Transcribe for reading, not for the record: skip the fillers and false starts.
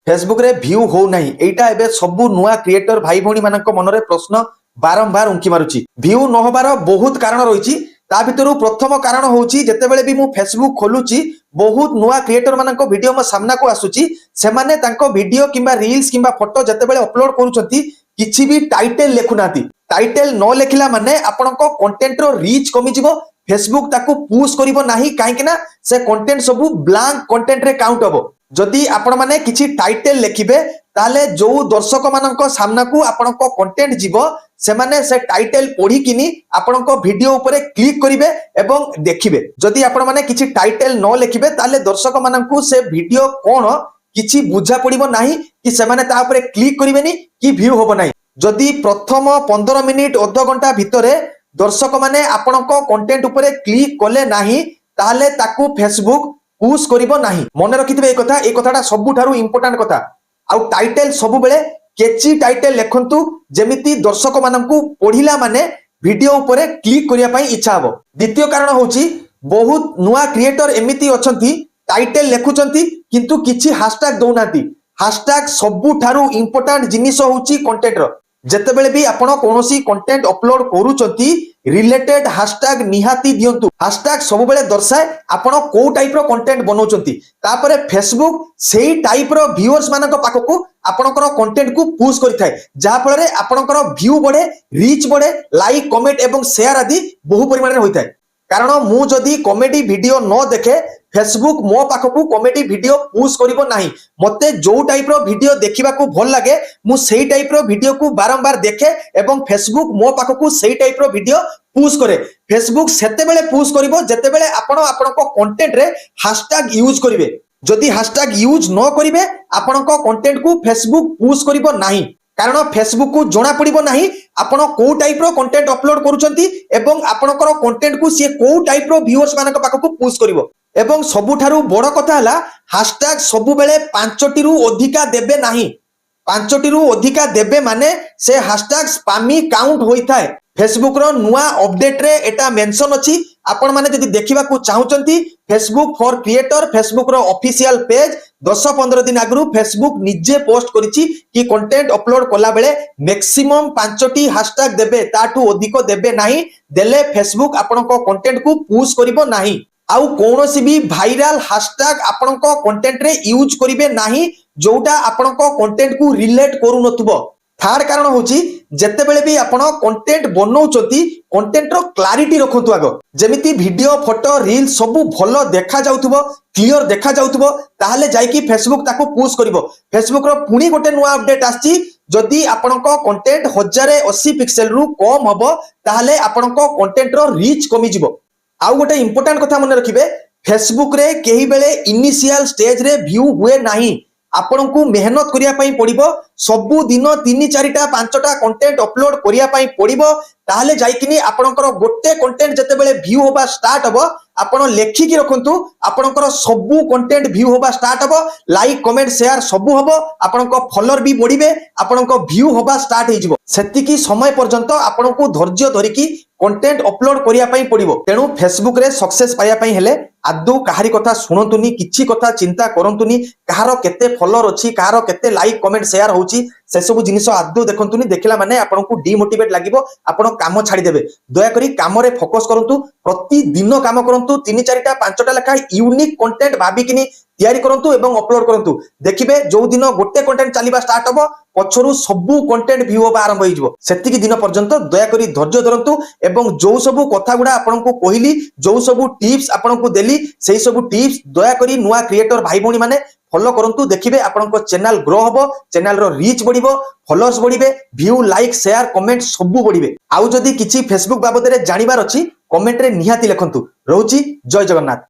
Facebook रे view हो नहीं एटा एबे सबु नुआ क्रिएटर भाई भौणी मानक मनरे प्रश्न बारंबार उंकी मारुची। व्यू न होबार बहुत कारण रहिची। ता भितरु प्रथम कारण होची जेतेबेले भी मु फेसबुक खोलुची बहुत नुआ क्रिएटर मानक वीडियो मो सामना को आसुची। सेमाने तांको वीडियो किंबा रील्स किंबा फोटो जेतेबेले अपलोड करूचंती किछि भी टाइटल लेखुनाती। टाइटल न लेखिला माने आपनको कंटेंट रो रीच कमी जिवो। फेसबुक ताकू पुश करिवो नाही काहेकि ना से कंटेंट सबु ब्लैंक कंटेंट रे काउंट हबो। जदि आपण माने किछि टाइटल लेखिबे ताले जो दर्शक मानक सामना को आपनको कंटेंट जीवो से माने से टाइटल पढ़ी किनी आपनको वीडियो ऊपर क्लिक करिवे एवं देखिबे। जदि आपण माने किछि टाइटल न लेखिबे ताले दर्शक मानकू से वीडियो कोन किछि बुझा पड़िबो नाही कि से माने ता ऊपर क्लिक करिवेनी कि व्यू होबो नाही। जदि प्रथम 15 मिनिट अध घंटा भितरे दर्शक माने आपनको कंटेंट ऊपर क्लिक कले नाही ताले ताकू फेसबुक पुश करिवो नाही। मने रखिथिबे ए कथाटा सबुठारु इंपोर्टेंट कथा। आउ टाइटल सबु बेले केची टाइटल लेखंतु जेमिति दर्शक माननकु पढिला माने वीडियो ऊपर क्लिक करिया पई इच्छा हबो। द्वितीय कारण होची बहुत नुआ क्रिएटर एमिति अछंती टाइटल लेखुचंती किंतु किछि हैशटैग दउनाती। हैशटैग सबुठारु इंपोर्टेंट जिनिस होची कंटेंट रो। जेतेबेले भी आपण कोनोसी कंटेंट अपलोड करूचंती रिलेटेड हैशटैग निहाती दियंतु। हैशटैग सब बेले दर्शाए आपण को टाइप रो कंटेंट बनौचंती। तापरे फेसबुक सेही टाइप रो व्यूअर्स मानक पाखकु आपणकर कंटेंट को पुश करिथाय जहा फल रे आपणकर व्यू बढ़े रीच बढ़े लाइक कमेंट एवं शेयर आदि बहु परिमाण रे होइथाय। कारण मु जदि कॉमेडी वीडियो न देखे फेसबुक मो पाखकु कॉमेडी वीडियो पुश करिवो नाही। मते जो टाइप रो वीडियो देखिबा को भल लागे मु सेही टाइप रो वीडियो को बारंबार देखे एवं फेसबुक मो पाखकु सेही टाइप रो वीडियो पुश करे। फेसबुक सेते बेले पुश करिवो जेते बेले आपण आपनको कंटेंट रे हैशटैग यूज करिवे। जदि हैशटैग यूज न करिवे आपनको कंटेंट को फेसबुक पुश करिवो नाही। कारण फेसबुक को जोना पड़िबो नाही आपण को टाइप रो कंटेंट अपलोड करूचंती एवं आपणकर कंटेंट को सी को टाइप रो व्यूअर्स मानक पाखकु पुश करिवो। एवं सबुठारु बड़ कथा हला हैशटैग सबु बेले 5टी रु अधिका देबे नाही। 5टी रु अधिका देबे माने से हैशटैग स्पैमी काउंट होइथाय। फेसबुक रो नुआ अपडेट रे एटा मेंशन अछि। आपण माने जदि देखिबा को चाहुचंती फेसबुक फॉर क्रिएटर फेसबुक रो ऑफिशियल पेज 10-15 दिन आगु फेसबुक निजे पोस्ट करिछि कि कंटेंट अपलोड कला बेले मैक्सिमम 5टी हैशटैग देबे ताठू अधिक देबे नाही। देले फेसबुक आपनको कंटेंट को पुश करिवो नाही। आउ कोनोसी भी वायरल हैशटैग आपनको कंटेंट रे यूज करिवे नाही जोटा आपनको कंटेंट को रिलेट करू नथुबो। थर्ड कारण होची जेतेबेले भी आपण कंटेंट बनौचंती कंटेंट रो क्लैरिटी रखंतु आगो। जेमिति वीडियो फोटो रील सबु भलो देखा जाउथबो क्लियर देखा जाउथबो ताहले जाई कि फेसबुक ताको पुश करिवो। फेसबुक रो पुनी गोटे नुआ अपडेट आछि जदि आपणको कंटेंट 1080 पिक्सेल रु कम हबो ताहले आपणको कंटेंट रो रीच कमी जिवो। आउ गोटे इंपोर्टेंट कथा मन रखिबे फेसबुक रे केही बेले इनिशियल स्टेज रे व्यू हुए नाही। आपनको मेहनत करिया पई पड़िबो। सबु दिन 3-4टा 5टा कंटेंट अपलोड करिया पई पड़िबो ताहले जाइकिनी आपणकर गोटे कंटेंट जते बेले व्यू होबा स्टार्ट हबो आपण लेखि कि रखंतु आपणकर सबु कंटेंट व्यू होबा स्टार्ट हबो। लाइक कमेंट शेयर सबु हबो आपणको फॉलोअर भी बढ़िबे आपणको व्यू होबा स्टार्ट हे जिवो। सेतिकी समय पर्यंत आपणको धैर्य धरि कि कंटेंट अपलोड करिया पई पड़िबो। तेनु फेसबुक रे सक्सेस पाया पई हेले आदौ काहारी कथा सुनंतुनी किछि कथा चिंता करंतुनी कहारो केते फॉलोअर अछि कहारो केते लाइक कमेंट शेयर होउची से सब जिनिस आदौ देखंतुनी। देखला माने आपनको डिमोटिवेट लागिवो आपण काम छाड़ी देबे। दया करी काम रे फोकस करंतु प्रति दिन काम करंतु 3-4टा 5टा लेखा यूनिक कंटेंट भाबिकिनी तैयारी करंतु एवं अपलोड करंतु। देखिबे जो दिन गोटे कंटेंट चलीबा स्टार्ट हबो पछरु सबु कंटेंट व्यू होबा आरंभ होइजबो। सेतिकी दिन पर्यंत दया करी धैर्य धरंतु एवं जो सब कथा गुडा आपनको कहिली जो सब टिप्स आपनको देली सेही सब टिप्स दया करी नुआ क्रिएटर भाई भौणी माने फॉलो करंतु। देखिबे आपनको चैनल ग्रो हबो चैनल रो रीच बढ़िबो फॉलोअर्स बढ़िबे व्यू लाइक शेयर कमेंट सबु बढ़िबे। आउ जदी किछि फेसबुक बाबद रे जानिबार अछि कमेंट रे निहाती लिखंतु। रहउची जय जगन्नाथ।